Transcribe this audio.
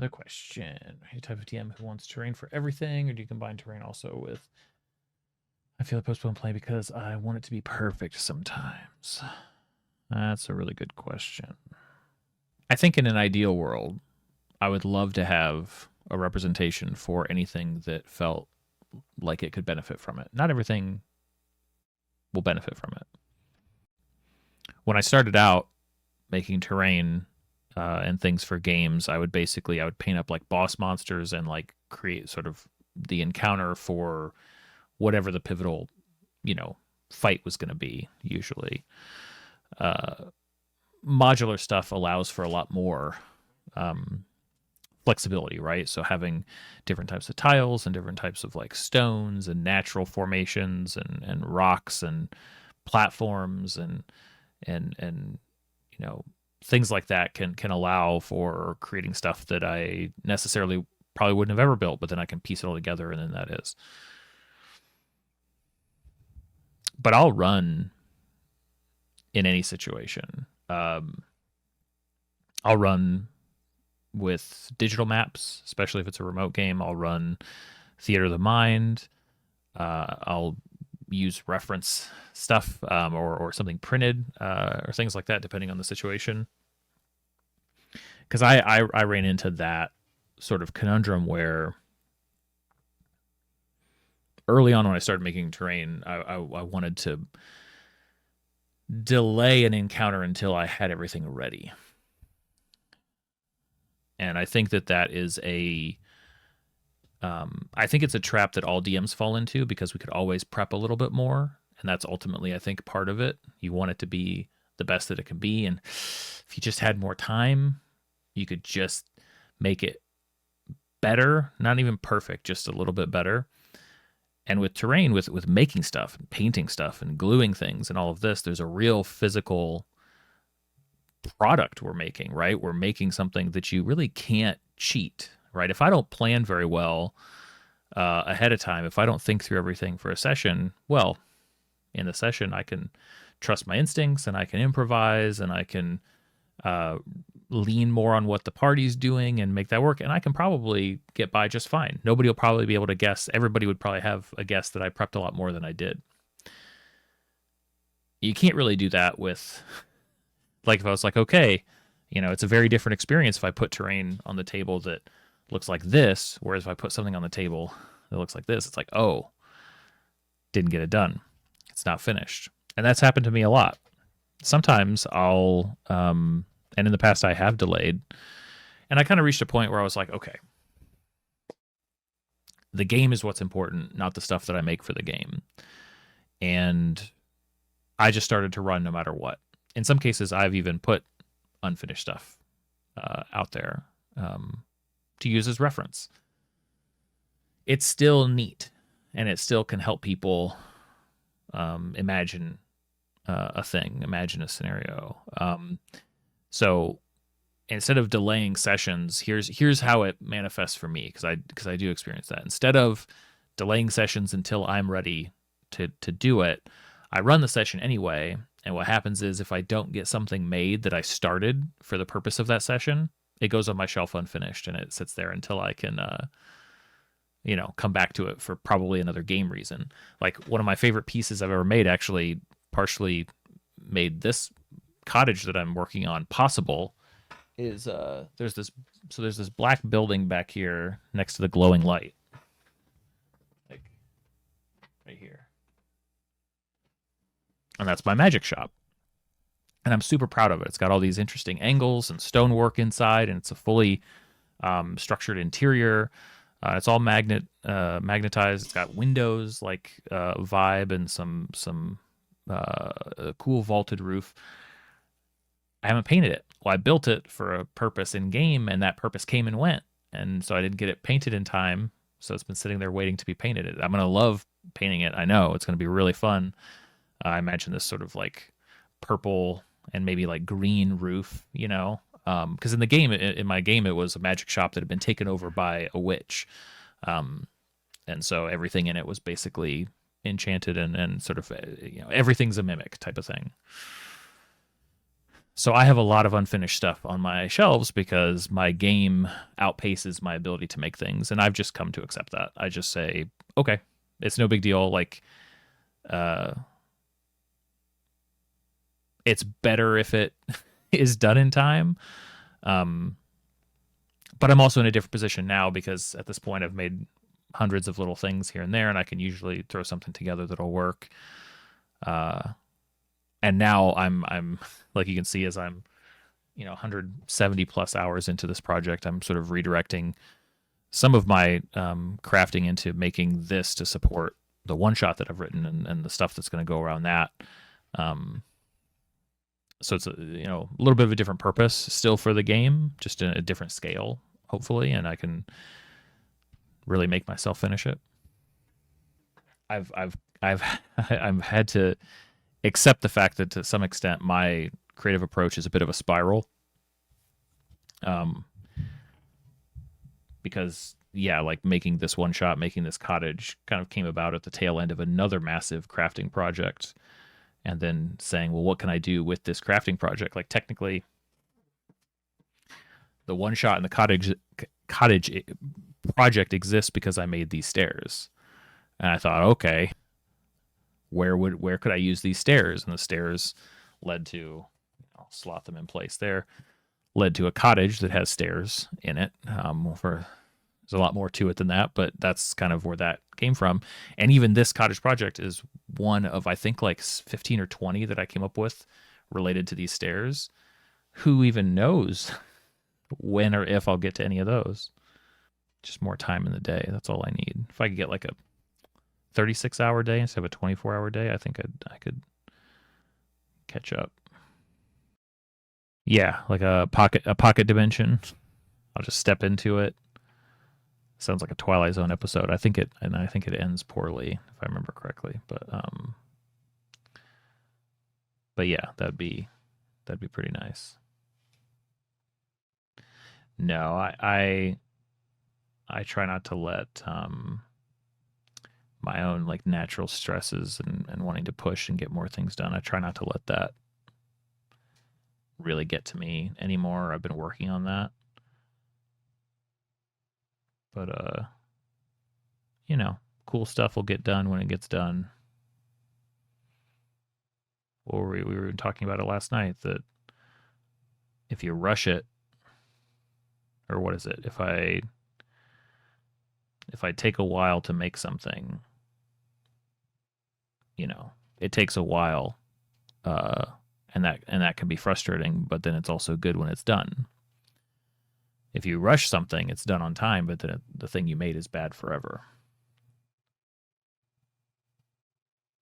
Another question. Are you the type of DM who wants terrain for everything, or do you combine terrain also with I feel like postpone play because I want it to be perfect sometimes? That's a really good question. I think in an ideal world, I would love to have a representation for anything that felt like it could benefit from it. Not everything will benefit from it. When I started out making terrain and things for games, I would paint up like boss monsters and like create sort of the encounter for whatever the pivotal, fight was going to be. Usually, modular stuff allows for a lot more flexibility, right? So having different types of tiles and different types of like stones and natural formations and rocks and platforms and things like that can allow for creating stuff that I necessarily probably wouldn't have ever built, but then I can piece it all together and then that is. But I'll run in any situation. I'll run with digital maps, especially if it's a remote game. I'll run Theater of the Mind. I'll use reference stuff or something printed or things like that, depending on the situation. Because I ran into that sort of conundrum where early on when I started making terrain, I wanted to delay an encounter until I had everything ready. And I think that is I think it's a trap that all DMs fall into because we could always prep a little bit more. And that's ultimately, I think, part of it. You want it to be the best that it can be. And if you just had more time, you could just make it better, not even perfect, just a little bit better. And with terrain, with making stuff, and painting stuff, and gluing things, and all of this, there's a real physical product we're making, right? We're making something that you really can't cheat, right? If I don't plan very well ahead of time, if I don't think through everything for a session, well, in the session, I can trust my instincts and I can improvise and I can lean more on what the party's doing and make that work. And I can probably get by just fine. Nobody will probably be able to guess. Everybody would probably have a guess that I prepped a lot more than I did. You can't really do that with, like, if I was like, okay, it's a very different experience if I put terrain on the table that looks like this, whereas if I put something on the table that looks like this, it's like, oh, didn't get it done. It's not finished. And that's happened to me a lot. Sometimes I'll, and in the past I have delayed, and I kind of reached a point where I was like, okay, the game is what's important, not the stuff that I make for the game. And I just started to run no matter what. In some cases, I've even put unfinished stuff out there to use as reference. It's still neat, and it still can help people imagine a thing, imagine a scenario. So instead of delaying sessions, here's how it manifests for me, because I do experience that. Instead of delaying sessions until I'm ready to do it, I run the session anyway. And what happens is if I don't get something made that I started for the purpose of that session, it goes on my shelf unfinished and it sits there until I can, come back to it for probably another game reason. Like one of my favorite pieces I've ever made actually partially made this cottage that I'm working on possible. Is there's this black building back here next to the glowing light, like right here. And that's my magic shop. And I'm super proud of it. It's got all these interesting angles and stonework inside, and it's a fully structured interior. It's all magnetized. It's got windows, like vibe, and some cool vaulted roof. I haven't painted it. Well, I built it for a purpose in game, and that purpose came and went, and so I didn't get it painted in time. So it's been sitting there waiting to be painted. I'm gonna love painting it. I know it's gonna be really fun. I imagine this sort of like purple and maybe like green roof, because in the game, in my game, it was a magic shop that had been taken over by a witch. And so everything in it was basically enchanted and sort of, everything's a mimic type of thing. So I have a lot of unfinished stuff on my shelves because my game outpaces my ability to make things, and I've just come to accept that. I just say, okay, it's no big deal. Like, uh, it's better if it is done in time. Um, but I'm also in a different position now because at this point I've made hundreds of little things here and there, and I can usually throw something together that'll work. Uh, and now I'm like you can see as I'm 170 plus hours into this project, I'm sort of redirecting some of my crafting into making this to support the one shot that I've written and the stuff that's going to go around that. Um, so it's a little bit of a different purpose still for the game, just in a different scale, hopefully, and I can really make myself finish it. I've I've had to accept the fact that to some extent my creative approach is a bit of a spiral. Um, because yeah, like making this one shot, making this cottage kind of came about at the tail end of another massive crafting project, and then saying, well, what can I do with this crafting project? Like technically, the one shot in the cottage project exists because I made these stairs, and I thought, okay, where could I use these stairs? And the stairs led to, I'll slot them in place there, led to a cottage that has stairs in it. For There's a lot more to it than that, but that's kind of where that came from. And even this cottage project is one of, I think, like 15 or 20 that I came up with related to these stairs. Who even knows when or if I'll get to any of those? Just more time in the day. That's all I need. If I could get like a 36-hour day instead of a 24-hour day, I think I could catch up. Yeah, like a pocket dimension. I'll just step into it. Sounds like a Twilight Zone episode. I think it ends poorly if I remember correctly. But yeah, that'd be pretty nice. No, I try not to let my own like natural stresses and wanting to push and get more things done. I try not to let that really get to me anymore. I've been working on that. But cool stuff will get done when it gets done. Or we were talking about it last night that if you rush it, or what is it? If I take a while to make something, it takes a while, uh, and that can be frustrating. But then it's also good when it's done. If you rush something, it's done on time, but then the thing you made is bad forever.